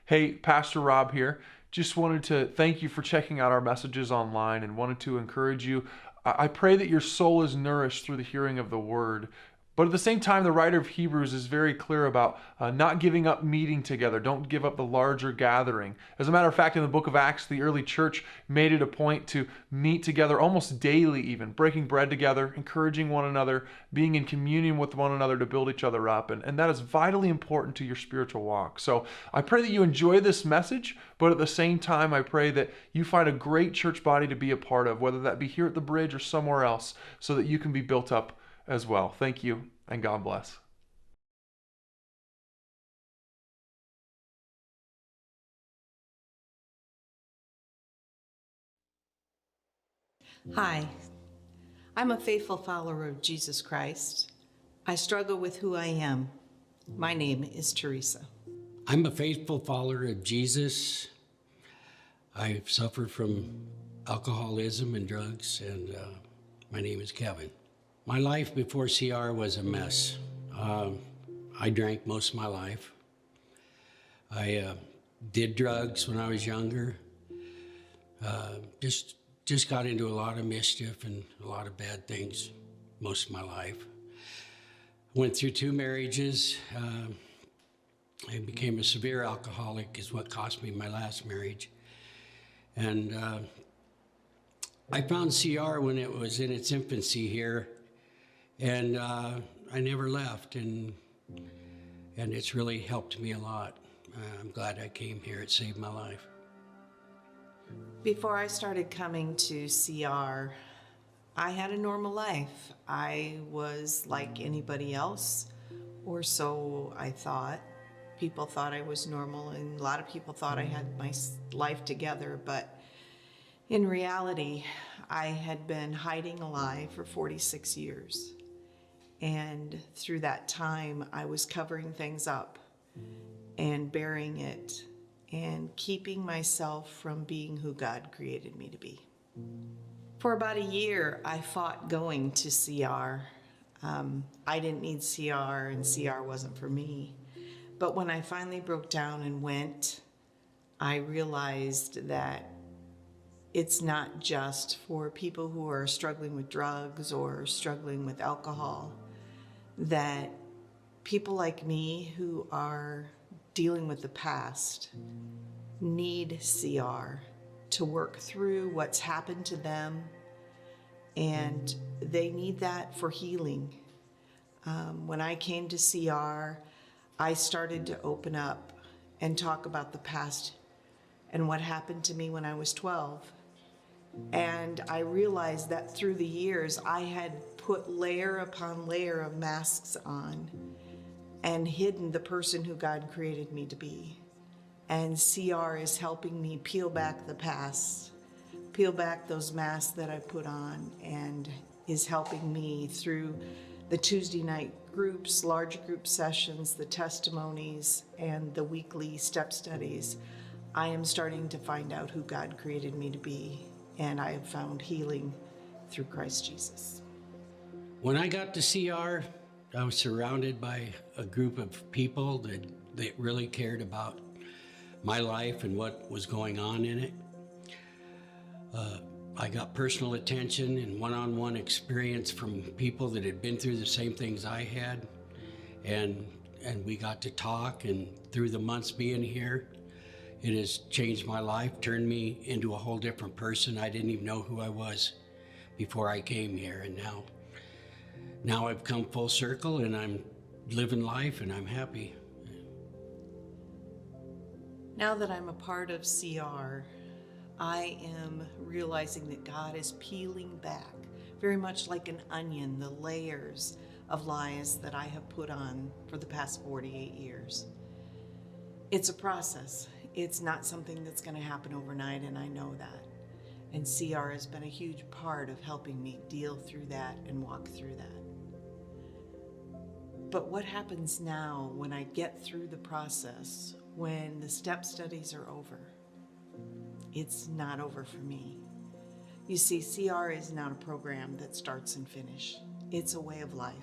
Hey, Pastor Rob here. Just wanted to thank you for checking out our messages online and wanted to encourage you. I pray that your soul is nourished through the hearing of the word. But at the same time, the writer of Hebrews is very clear about not giving up meeting together. Don't give up the larger gathering. As a matter of fact, in the book of Acts, the early church made it a point to meet together almost daily, even breaking bread together, encouraging one another, being in communion with one another to build each other up. And that is vitally important to your spiritual walk. So I pray that you enjoy this message, but at the same time, I pray that you find a great church body to be a part of, whether that be here at the bridge or somewhere else, so that you can be built up as well. Thank you, and God bless. Hi, I'm a faithful follower of Jesus Christ. I struggle with who I am. My name is Teresa. I'm a faithful follower of Jesus. I've suffered from alcoholism and drugs, and my name is Kevin. My life before CR was a mess. I drank most of my life. I did drugs when I was younger. Just got into a lot of mischief and a lot of bad things most of my life. Went through 2 marriages. I became a severe alcoholic is what cost me my last marriage. And I found CR when it was in its infancy here, and I never left, and it's really helped me a lot. I'm glad I came here. It saved my life. Before I started coming to CR, I had a normal life. I was like anybody else, or so I thought. People thought I was normal, and a lot of people thought I had my life together, but in reality, I had been hiding a lie for 46 years. And through that time, I was covering things up and burying it and keeping myself from being who God created me to be. For about a year, I fought going to CR. I didn't need CR, and CR wasn't for me. But when I finally broke down and went, I realized that it's not just for people who are struggling with drugs or struggling with alcohol, that people like me who are dealing with the past need CR to work through what's happened to them, and they need that for healing. When I came to CR, I started to open up and talk about the past and what happened to me when I was 12. And I realized that through the years, I had put layer upon layer of masks on and hidden the person who God created me to be. And CR is helping me peel back the past, peel back those masks that I put on, and is helping me through the Tuesday night groups, large group sessions, the testimonies, and the weekly step studies. I am starting to find out who God created me to be, and I have found healing through Christ Jesus. When I got to CR, I was surrounded by a group of people that really cared about my life and what was going on in it. I got personal attention and one-on-one experience from people that had been through the same things I had, and we got to talk, and through the months being here, it has changed my life, turned me into a whole different person. I didn't even know who I was before I came here, and now I've come full circle, and I'm living life, and I'm happy. Now that I'm a part of CR, I am realizing that God is peeling back, very much like an onion, the layers of lies that I have put on for the past 48 years. It's a process. It's not something that's going to happen overnight, and I know that. And CR has been a huge part of helping me deal through that and walk through that. But what happens now when I get through the process, when the step studies are over? It's not over for me. You see, CR is not a program that starts and finishes. It's a way of life.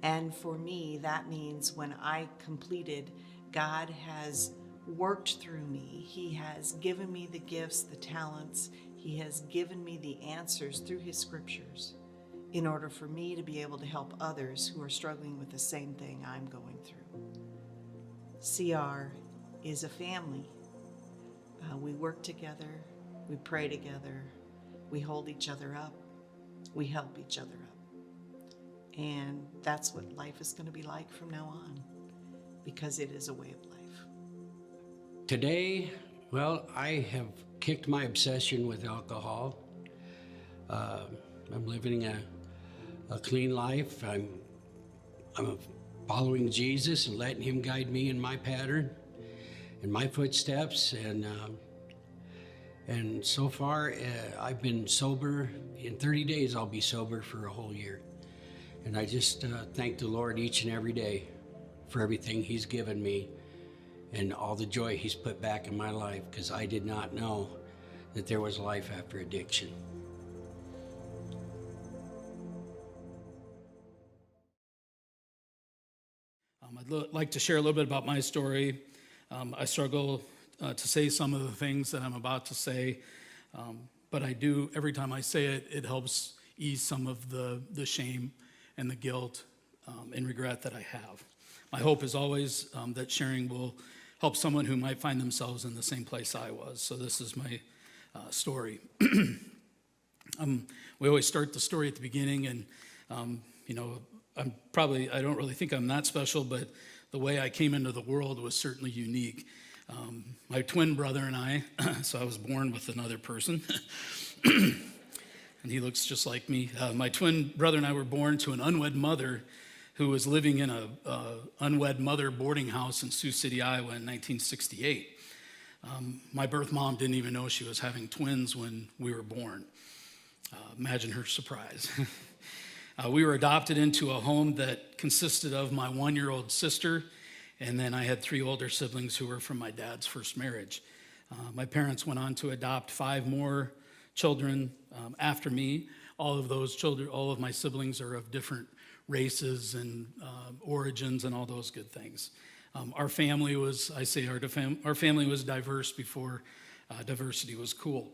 And for me, that means when I completed, God has worked through me. He has given me the gifts, the talents. He has given me the answers through his scriptures in order for me to be able to help others who are struggling with the same thing I'm going through. CR is a family. We work together, we pray together, we hold each other up, we help each other up. And that's what life is going to be like from now on, because it is a way of life. Today, well, I have kicked my obsession with alcohol. I'm living a clean life. I'm following Jesus and letting him guide me in my pattern, in my footsteps. And so far, I've been sober. In 30 days, I'll be sober for a whole year. And I just thank the Lord each and every day for everything he's given me and all the joy he's put back in my life, because I did not know that there was life after addiction. I'd like to share a little bit about my story. I struggle to say some of the things that I'm about to say, but I do, every time I say it, it helps ease some of the shame and the guilt and regret that I have. My hope is always that sharing will help someone who might find themselves in the same place I was. So this is my story. We always start the story at the beginning, and I don't really think I'm that special, but the way I came into the world was certainly unique. My twin brother and I, so I was born with another person, and he looks just like me. My twin brother and I were born to an unwed mother who was living in a unwed mother boarding house in Sioux City, Iowa in 1968. My birth mom didn't even know she was having twins when we were born. Imagine her surprise. We were adopted into a home that consisted of my 1-year-old sister, and then I had 3 older siblings who were from my dad's first marriage. My parents went on to adopt 5 more children after me. All of those children, all of my siblings are of different races and origins and all those good things. Our family was, our family was diverse before diversity was cool.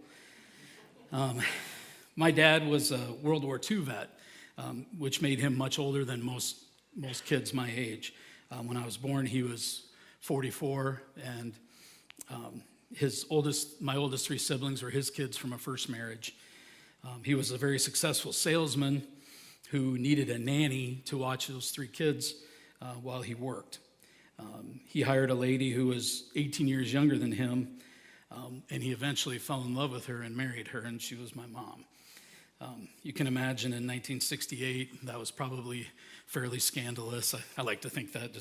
My dad was a World War II vet, which made him much older than most kids my age. When I was born, he was 44, and my oldest 3 siblings were his kids from a first marriage. He was a very successful salesman who needed a nanny to watch those 3 kids while he worked. He hired a lady who was 18 years younger than him, and he eventually fell in love with her and married her, and she was my mom. You can imagine in 1968, that was probably fairly scandalous. I like to think that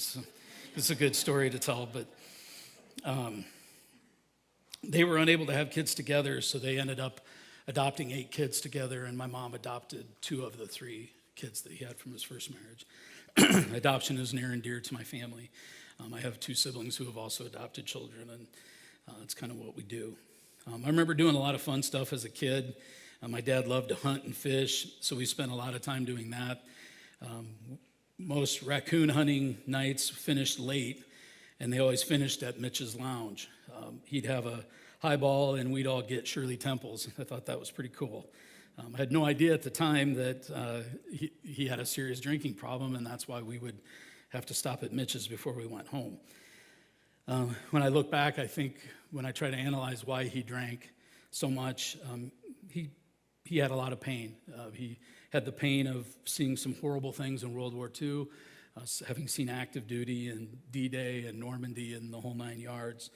it's a good story to tell, but they were unable to have kids together, so they ended up adopting 8 kids together, and my mom adopted 2 of the 3 kids that he had from his first marriage. Adoption is near and dear to my family. I have 2 siblings who have also adopted children, and it's kind of what we do. I remember doing a lot of fun stuff as a kid. My dad loved to hunt and fish, so we spent a lot of time doing that. Most raccoon hunting nights finished late, and they always finished at Mitch's Lounge. He'd have a highball, and we'd all get Shirley Temples. I thought that was pretty cool. I had no idea at the time that he had a serious drinking problem, and that's why we would have to stop at Mitch's before we went home. When I look back, I think when I try to analyze why he drank so much, he had a lot of pain. He had the pain of seeing some horrible things in World War II, having seen active duty and D-Day and Normandy and the whole 9 yards.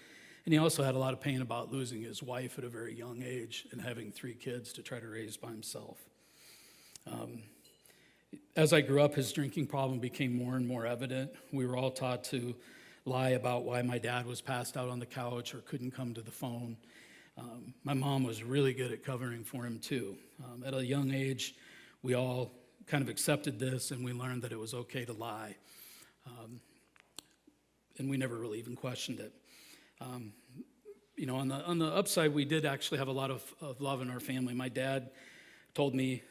And he also had a lot of pain about losing his wife at a very young age and having 3 kids to try to raise by himself. As I grew up, his drinking problem became more and more evident. We were all taught to lie about why my dad was passed out on the couch or couldn't come to the phone. My mom was really good at covering for him too. At a young age, we all kind of accepted this, and we learned that it was okay to lie. And we never really even questioned it. On the upside, we did actually have a lot of love in our family. My dad told me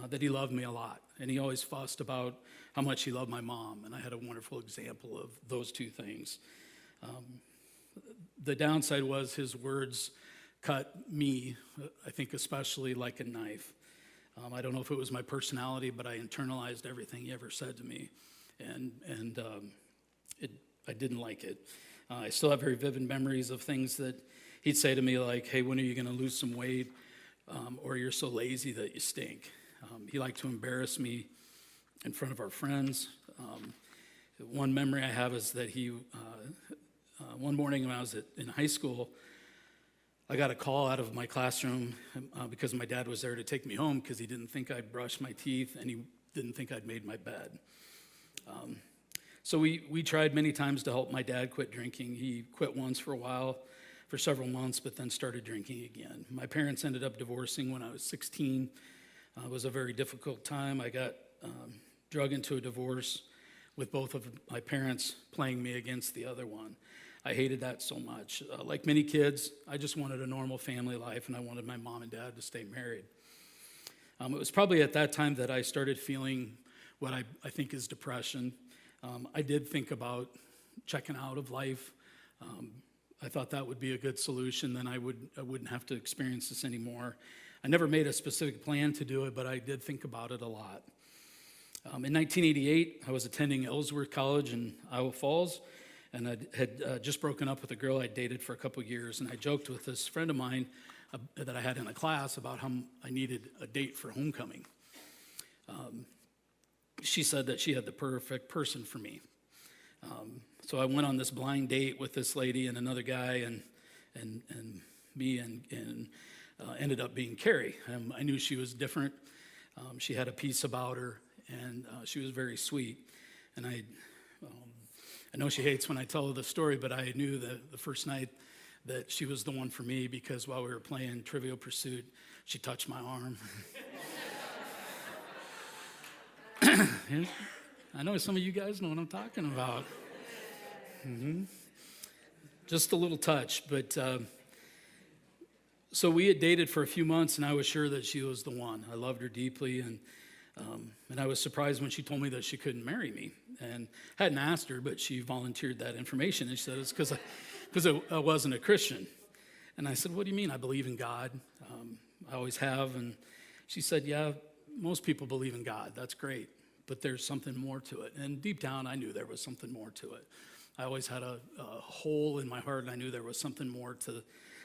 that he loved me a lot, and he always fussed about how much he loved my mom, and I had a wonderful example of those 2 things. The downside was his words cut me, I think especially like a knife. I don't know if it was my personality, but I internalized everything he ever said to me, and I didn't like it. I still have very vivid memories of things that he'd say to me like, hey, when are you going to lose some weight? Or you're so lazy that you stink. He liked to embarrass me in front of our friends. One memory I have is that one morning when I was in high school, I got a call out of my classroom because my dad was there to take me home because he didn't think I'd brushed my teeth and he didn't think I'd made my bed. So we tried many times to help my dad quit drinking. He quit once for a while, for several months, but then started drinking again. My parents ended up divorcing when I was 16. It was a very difficult time. I got drug into a divorce with both of my parents playing me against the other one. I hated that so much. Like many kids, I just wanted a normal family life, and I wanted my mom and dad to stay married. It was probably at that time that I started feeling what I think is depression. I did think about checking out of life. I thought that would be a good solution. Then I wouldn't have to experience this anymore. I never made a specific plan to do it, but I did think about it a lot. In 1988, I was attending Ellsworth College in Iowa Falls, and I had just broken up with a girl I'd dated for a couple years, and I joked with this friend of mine that I had in a class about how I needed a date for homecoming. She said that she had the perfect person for me. So I went on this blind date with this lady and another guy and me and ended up being Carrie. I knew she was different. She had a peace about her, and she was very sweet. And I know she hates when I tell her the story, but I knew that the first night that she was the one for me because while we were playing Trivial Pursuit, she touched my arm. I know some of you guys know what I'm talking about. Just a little touch, but so we had dated for a few months, and I was sure that she was the one. I loved her deeply, and I was surprised when she told me that she couldn't marry me. And I hadn't asked her, but she volunteered that information, and she said it's because I wasn't a Christian. And I said, what do you mean? I believe in God. I always have. And she said, yeah, most people believe in God. That's great, but there's something more to it. And deep down, I knew there was something more to it. I always had a hole in my heart, and I knew there was something more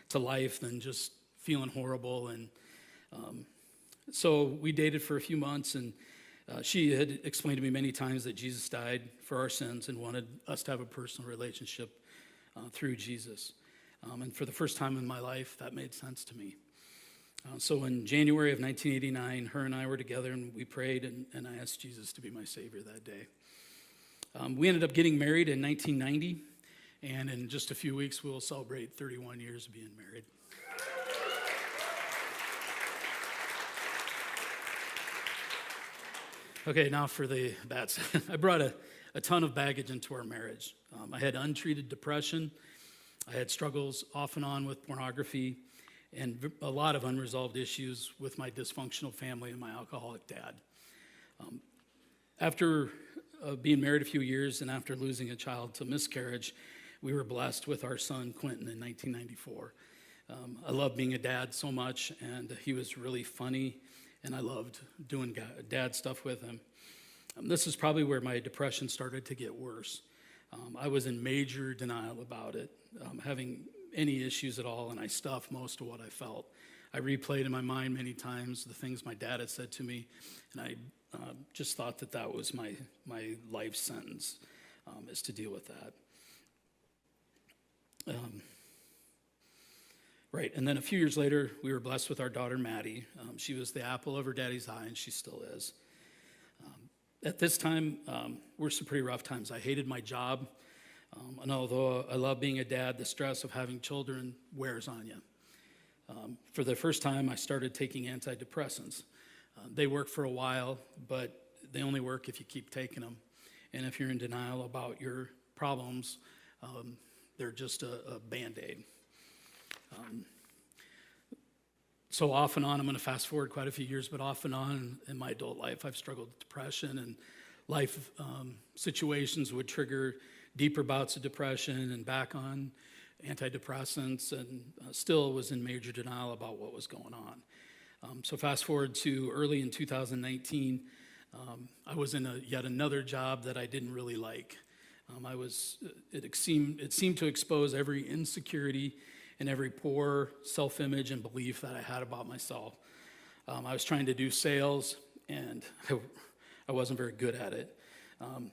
to life than just feeling horrible. And so we dated for a few months, and she had explained to me many times that Jesus died for our sins and wanted us to have a personal relationship through Jesus. And for the first time in my life, that made sense to me. So in January of 1989, her and I were together, and we prayed, and I asked Jesus to be my Savior that day. We ended up getting married in 1990, and in just a few weeks, we'll celebrate 31 years of being married. Okay, now for the bad side. I brought a ton of baggage into our marriage. I had untreated depression. I had struggles off and on with pornography and a lot of unresolved issues with my dysfunctional family and my alcoholic dad. After being married a few years and after losing a child to miscarriage, we were blessed with our son, Quentin, in 1994. I loved being a dad so much, and he was really funny, and I loved doing dad stuff with him. This is probably where my depression started to get worse. I was in major denial about it, having any issues at all, and I stuffed most of what I felt. I replayed in my mind many times the things my dad had said to me, and I just thought that was my life sentence, is to deal with that. Right, and then a few years later, we were blessed with our daughter, Maddie. She was the apple of her daddy's eye, and she still is. At this time, were some pretty rough times. I hated my job, and although I love being a dad, the stress of having children wears on you. For the first time, I started taking antidepressants. They work for a while, but they only work if you keep taking them. And if you're in denial about your problems, they're just a Band-Aid. So off and on, I'm going to fast forward quite a few years, but off and on in my adult life, I've struggled with depression, and life situations would trigger deeper bouts of depression and back on antidepressants, and still was in major denial about what was going on. So fast forward to early in 2019, I was in yet another job that I didn't really like. It seemed to expose every insecurity and every poor self-image and belief that I had about myself. I was trying to do sales, and I wasn't very good at it.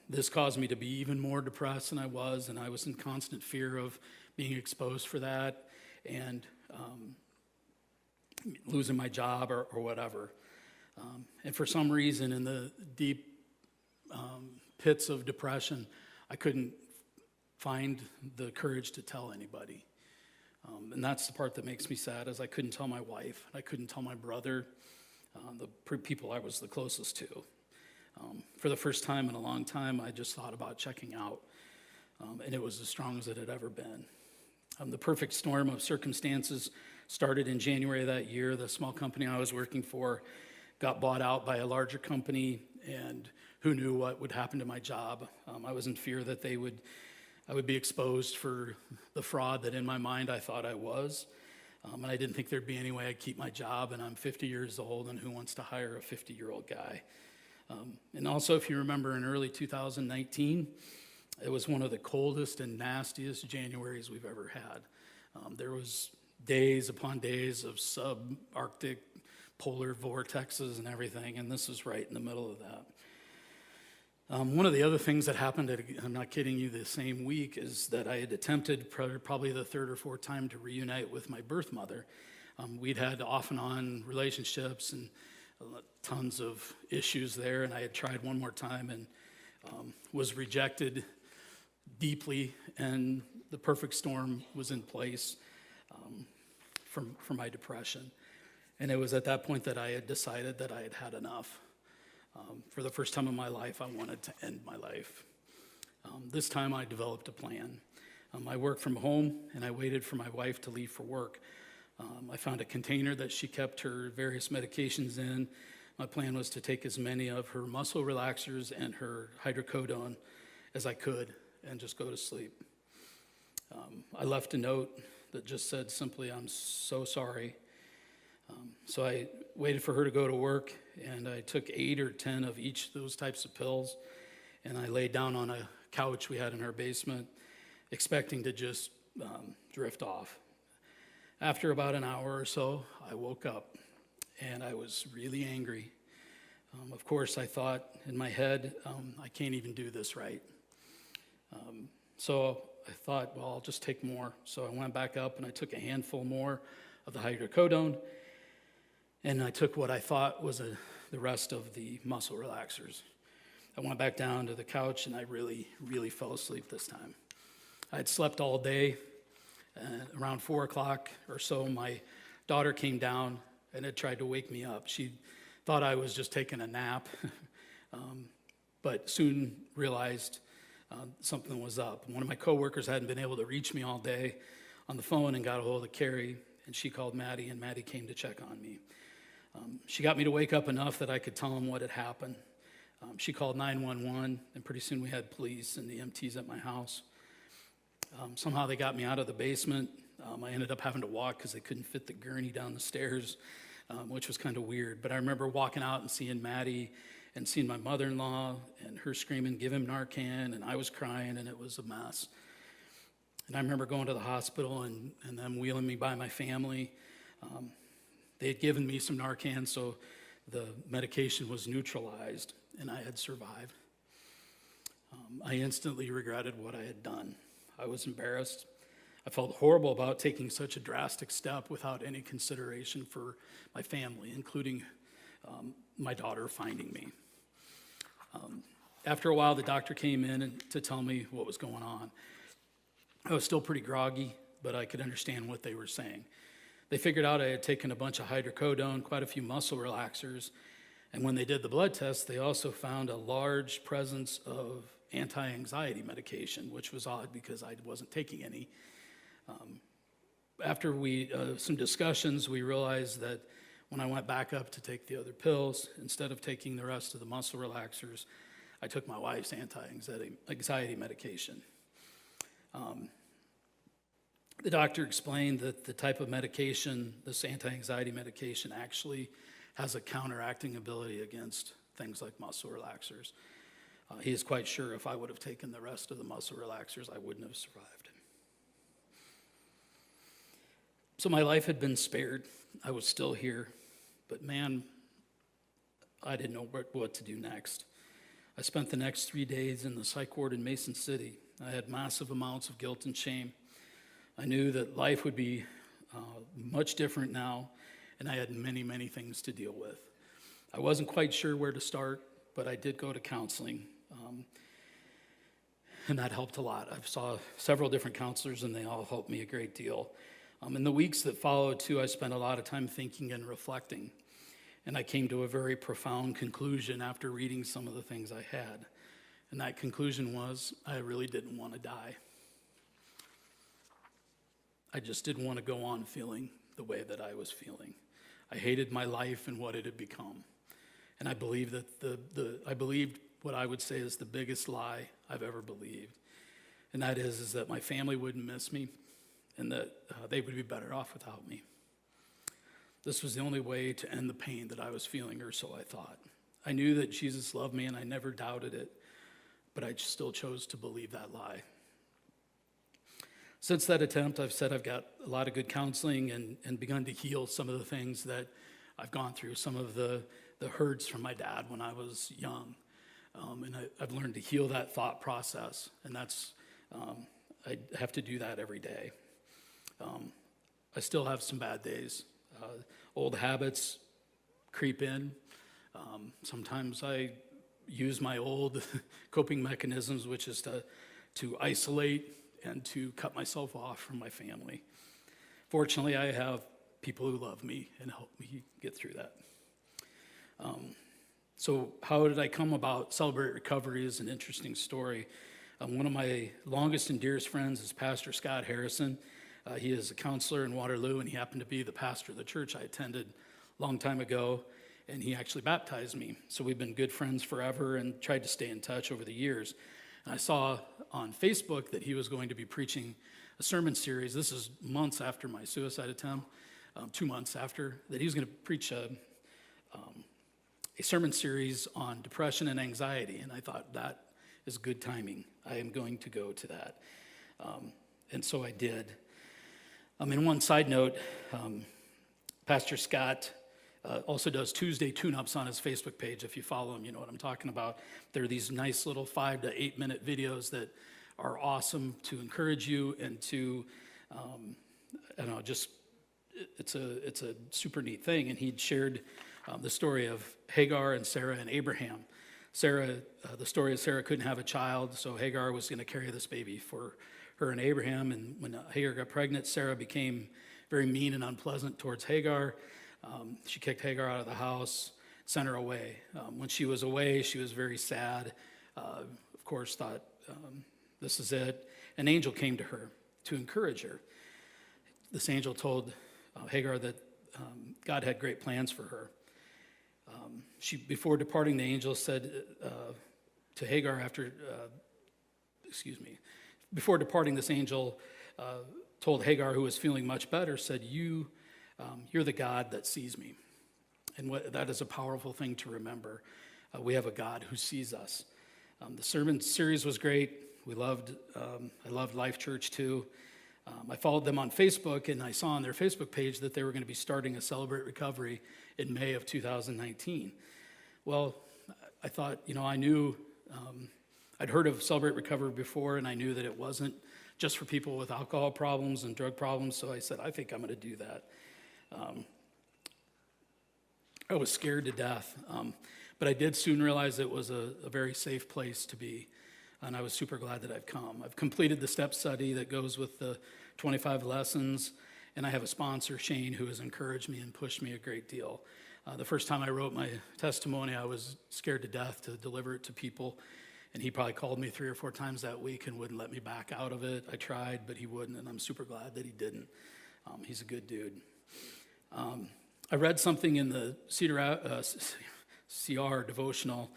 This caused me to be even more depressed than I was, and I was in constant fear of being exposed for that and losing my job or whatever. And for some reason, in the deep pits of depression, I couldn't find the courage to tell anybody. And that's the part that makes me sad, is I couldn't tell my wife, I couldn't tell my brother, the people I was the closest to. For the first time in a long time, I just thought about checking out, and it was as strong as it had ever been. The perfect storm of circumstances started in January of that year. The small company I was working for got bought out by a larger company, and who knew what would happen to my job. I was in fear that I would be exposed for the fraud that in my mind I thought I was. And I didn't think there'd be any way I'd keep my job, and I'm 50 years old, and who wants to hire a 50-year-old guy? And also, if you remember, in early 2019, it was one of the coldest and nastiest Januaries we've ever had. There was days upon days of subarctic polar vortexes and everything, and this was right in the middle of that. One of the other things that happened, I'm not kidding you, the same week, is that I had attempted probably the third or fourth time to reunite with my birth mother. We'd had off and on relationships and tons of issues there, and I had tried one more time and was rejected deeply, and the perfect storm was in place for my depression. And it was at that point that I had decided that I had had enough. For the first time in my life, I wanted to end my life. This time I developed a plan. I worked from home, and I waited for my wife to leave for work. I found a container that she kept her various medications in. My plan was to take as many of her muscle relaxers and her hydrocodone as I could and just go to sleep. I left a note that just said simply, "I'm so sorry." So I waited for her to go to work, and I took 8 or 10 of each of those types of pills, and I laid down on a couch we had in our basement, expecting to just drift off. After about an hour or so, I woke up, and I was really angry. Of course, I thought in my head, I can't even do this right. So I thought, well, I'll just take more. So I went back up, and I took a handful more of the hydrocodone, and I took what I thought was the rest of the muscle relaxers. I went back down to the couch, and I really, really fell asleep this time. I had slept all day. Around 4 o'clock or so, my daughter came down and had tried to wake me up. She thought I was just taking a nap, but soon realized something was up. One of my coworkers hadn't been able to reach me all day on the phone and got a hold of Carrie, and she called Maddie, and Maddie came to check on me. She got me to wake up enough that I could tell them what had happened. She called 911, and pretty soon we had police and the EMTs at my house. Somehow they got me out of the basement. I ended up having to walk because they couldn't fit the gurney down the stairs, which was kind of weird. But I remember walking out and seeing Maddie and seeing my mother-in-law and her screaming, "Give him Narcan," and I was crying, and it was a mess. And I remember going to the hospital and them wheeling me by my family. They had given me some Narcan, so the medication was neutralized, and I had survived. I instantly regretted what I had done. I was embarrassed. I felt horrible about taking such a drastic step without any consideration for my family, including my daughter finding me. After a while, the doctor came in to tell me what was going on. I was still pretty groggy, but I could understand what they were saying. They figured out I had taken a bunch of hydrocodone, quite a few muscle relaxers, and when they did the blood test, they also found a large presence of anti-anxiety medication, which was odd because I wasn't taking any. After some discussions, we realized that when I went back up to take the other pills, instead of taking the rest of the muscle relaxers, I took my wife's anti-anxiety medication. The doctor explained that the type of medication, this anti-anxiety medication, actually has a counteracting ability against things like muscle relaxers. He is quite sure if I would have taken the rest of the muscle relaxers, I wouldn't have survived. So my life had been spared. I was still here, but man, I didn't know what to do next. I spent the next 3 days in the psych ward in Mason City. I had massive amounts of guilt and shame. I knew that life would be much different now, and I had many, many things to deal with. I wasn't quite sure where to start, but I did go to counseling, and that helped a lot. I saw several different counselors, and they all helped me a great deal. In the weeks that followed, too, I spent a lot of time thinking and reflecting, and I came to a very profound conclusion after reading some of the things I had, and that conclusion was I really didn't want to die. I just didn't want to go on feeling the way that I was feeling. I hated my life and what it had become. And I believe that I believed what I would say is the biggest lie I've ever believed. And that is that my family wouldn't miss me and that they would be better off without me. This was the only way to end the pain that I was feeling, or so I thought. I knew that Jesus loved me and I never doubted it, but I still chose to believe that lie. Since that attempt, I've said I've got a lot of good counseling and begun to heal some of the things that I've gone through, some of the hurts from my dad when I was young. And I've learned to heal that thought process, and that's I have to do that every day. I still have some bad days. Old habits creep in. Sometimes I use my old coping mechanisms, which is to isolate and to cut myself off from my family. Fortunately, I have people who love me and help me get through that. So how did I come about? Celebrate Recovery is an interesting story. One of my longest and dearest friends is Pastor Scott Harrison. He is a counselor in Waterloo, and he happened to be the pastor of the church I attended a long time ago, and he actually baptized me. So we've been good friends forever and tried to stay in touch over the years. And I saw on Facebook that he was going to be preaching a sermon series. This is months after my suicide attempt, 2 months after, that he was going to preach a sermon series on depression and anxiety. And I thought, that is good timing. I am going to go to that. And so I did. And one side note, Pastor Scott also does Tuesday tune-ups on his Facebook page. If you follow him, you know what I'm talking about. There are these nice little 5 to 8 minute videos that are awesome to encourage you and to, it's a super neat thing. And he'd shared the story of Hagar and Sarah and Abraham. Sarah, the story is Sarah couldn't have a child, so Hagar was going to carry this baby for her and Abraham. And when Hagar got pregnant, Sarah became very mean and unpleasant towards Hagar. She kicked Hagar out of the house, sent her away. When she was away, she was very sad. Of course, thought, this is it. An angel came to her to encourage her. This angel told Hagar that God had great plans for her. Before departing, the angel said to Hagar before departing, this angel told Hagar, who was feeling much better, said, you're the God that sees me. And that is a powerful thing to remember. We have a God who sees us. The sermon series was great. I loved Life Church too. I followed them on Facebook, and I saw on their Facebook page that they were going to be starting a Celebrate Recovery in May of 2019. Well, I thought, I knew, I'd heard of Celebrate Recovery before, and I knew that it wasn't just for people with alcohol problems and drug problems, so I said, I think I'm going to do that. I was scared to death, but I did soon realize it was a very safe place to be, and I was super glad that I've come. I've completed the step study that goes with the 25 lessons, and I have a sponsor, Shane, who has encouraged me and pushed me a great deal. The first time I wrote my testimony, I was scared to death to deliver it to people, and he probably called me 3 or 4 times that week and wouldn't let me back out of it. I tried, but he wouldn't, and I'm super glad that he didn't. He's a good dude. I read something in the CR devotional.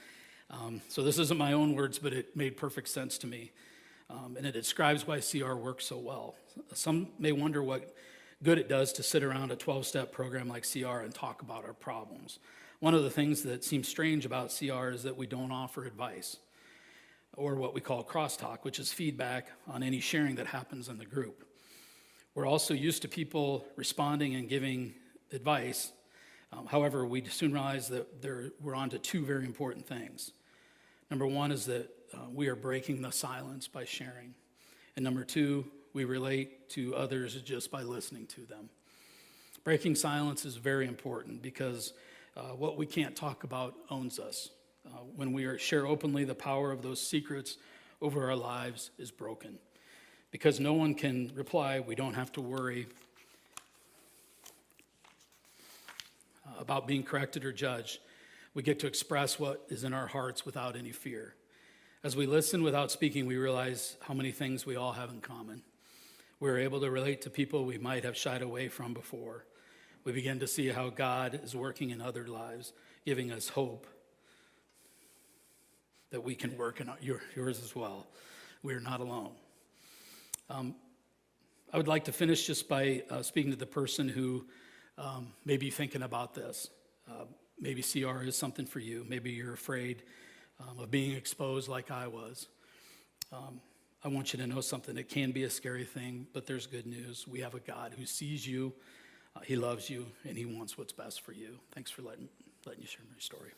So this isn't my own words, but it made perfect sense to me. and it describes why CR works so well. Some may wonder what good it does to sit around a 12-step program like CR and talk about our problems. One of the things that seems strange about CR is that we don't offer advice, or what we call crosstalk, which is feedback on any sharing that happens in the group. We're also used to people responding and giving advice. However, we soon realize that we're on to two very important things. Number one is that we are breaking the silence by sharing. And number two, we relate to others just by listening to them. Breaking silence is very important because what we can't talk about owns us. When we share openly, the power of those secrets over our lives is broken. Because no one can reply, we don't have to worry about being corrected or judged. We get to express what is in our hearts without any fear. As we listen without speaking, we realize how many things we all have in common. We're able to relate to people we might have shied away from before. We begin to see how God is working in other lives, giving us hope that we can work in yours as well. We are not alone. I would like to finish just by speaking to the person who may be thinking about this. Maybe CR is something for you. Maybe you're afraid of being exposed like I was. I want you to know something. It can be a scary thing, but there's good news. We have a God who sees you, he loves you, and he wants what's best for you. Thanks for letting you share my story.